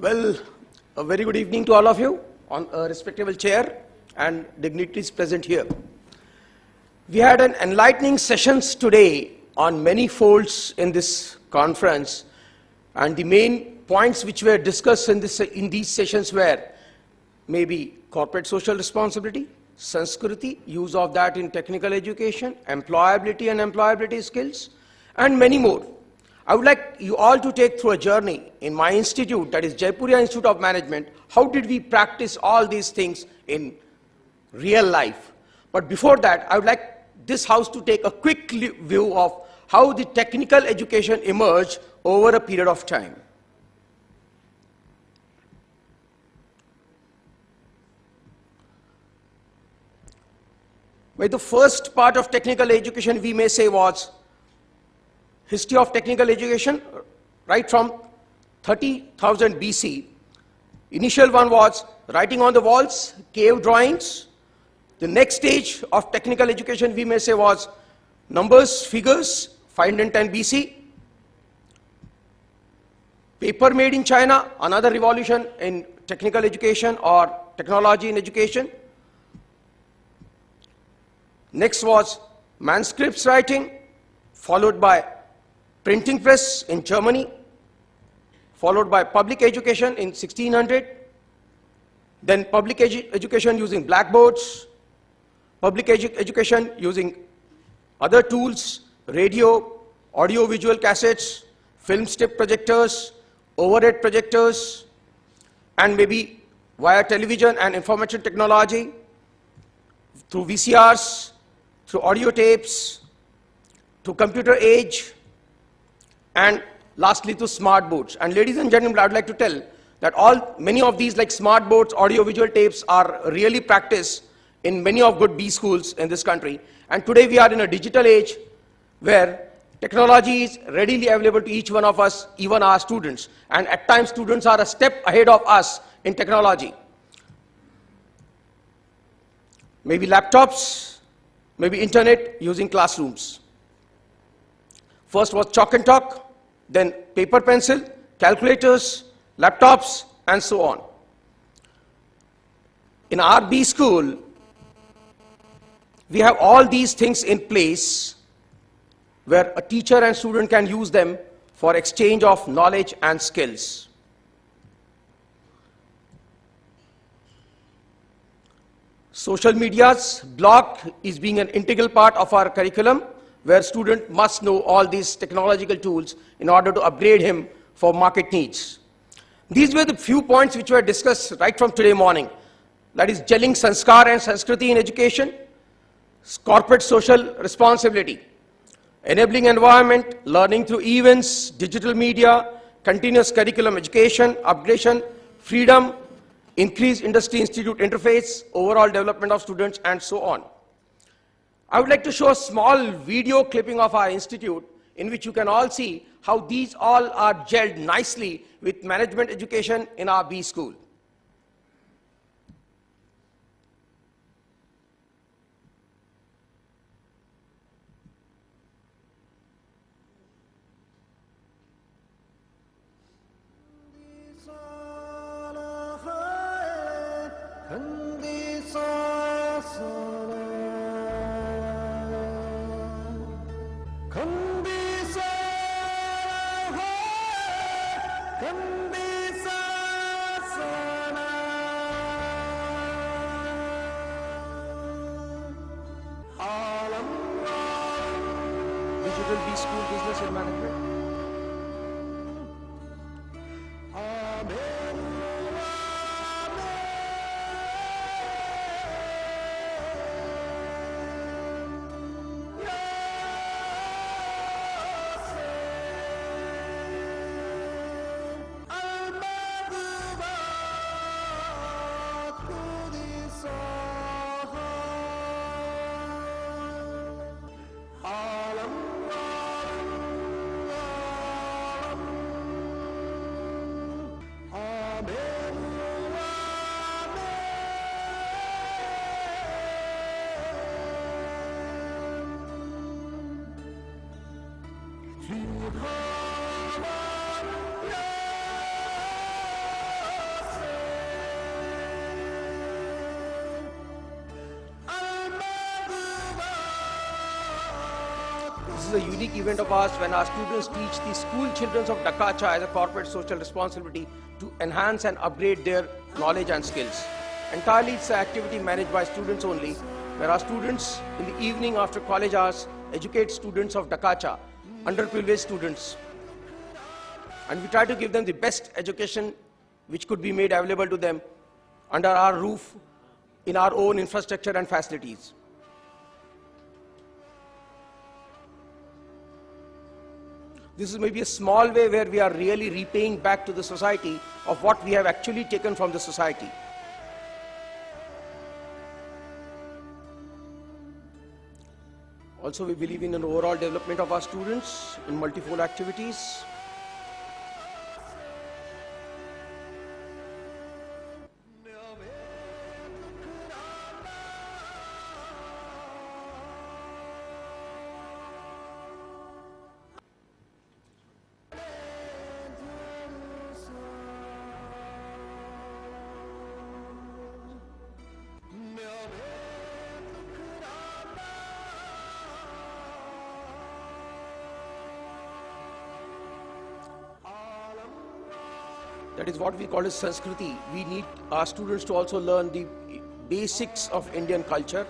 Well, a very good evening to all of you on a respectable chair and dignitaries present here. We had an enlightening sessions today on many folds in this conference, and the main points which were discussed in these sessions were maybe corporate social responsibility, Sanskriti, use of that in technical education, employability and employability skills, and many more. I would like you all to take through a journey in my institute, that is Jaipuria Institute of Management. How did we practice all these things in real life? But before that, I would like this house to take a quick view of how the technical education emerged over a period of time. Well, the first part of technical education, we may say, was history of technical education, right from 30,000 BC. Initial one was writing on the walls, cave drawings. The next stage of technical education, we may say, was numbers, figures, 510 BC. Paper made in China, another revolution in technical education or technology in education. Next was manuscripts writing, followed by printing press in Germany, followed by public education in 1600, then public education using blackboards, public education using other tools, radio, audio-visual cassettes, film strip projectors, overhead projectors, and maybe via television and information technology, through VCRs, through audio tapes, to computer age, and lastly to smart boards. And ladies and gentlemen, I would like to tell that many of these, like smart boards, audio-visual tapes, are really practiced in many of good B schools in this country. And today we are in a digital age where technology is readily available to each one of us, even our students. And at times students are a step ahead of us in technology. Maybe laptops, maybe internet using classrooms. First was chalk and talk, then paper pencil, calculators, laptops, and so on. In our B school, we have all these things in place where a teacher and student can use them for exchange of knowledge and skills. Social media's blog is being an integral part of our curriculum, where student must know all these technological tools in order to upgrade him for market needs. These were the few points which were discussed right from today morning. That is gelling sanskar and sanskriti in education, corporate social responsibility, enabling environment, learning through events, digital media, continuous curriculum education, upgradation, freedom, increased industry-institute interface, overall development of students, and so on. I would like to show a small video clipping of our institute in which you can all see how these all are gelled nicely with management education in our B school. Digital B School Business and Management. is a unique event of ours when our students teach the school children of Dakacha as a corporate social responsibility to enhance and upgrade their knowledge and skills. Entirely it's an activity managed by students only, where our students in the evening after college hours educate students of Dakacha, underprivileged students. And we try to give them the best education which could be made available to them under our roof in our own infrastructure and facilities. This is maybe a small way where we are really repaying back to the society of what we have actually taken from the society. Also, we believe in an overall development of our students in multifold activities. That is what we call as Sanskriti. We need our students to also learn the basics of Indian culture.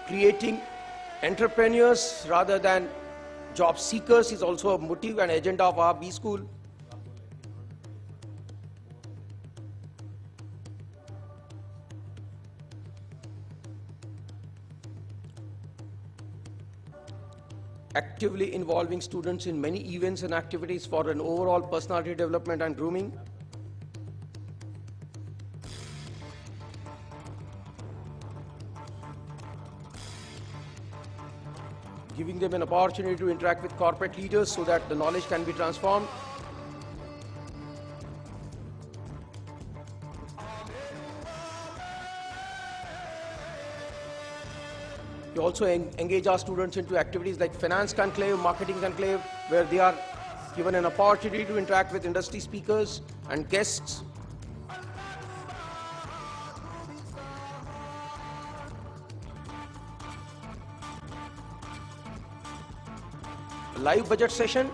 Creating entrepreneurs rather than job seekers is also a motive and agenda of our B school. Actively involving students in many events and activities for an overall personality development and grooming. Giving them an opportunity to interact with corporate leaders so that the knowledge can be transformed. We also engage our students into activities like finance conclave, marketing conclave, where they are given an opportunity to interact with industry speakers and guests. A live budget session.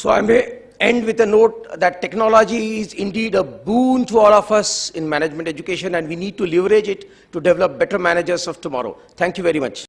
So I may end with a note that technology is indeed a boon to all of us in management education, and we need to leverage it to develop better managers of tomorrow. Thank you very much.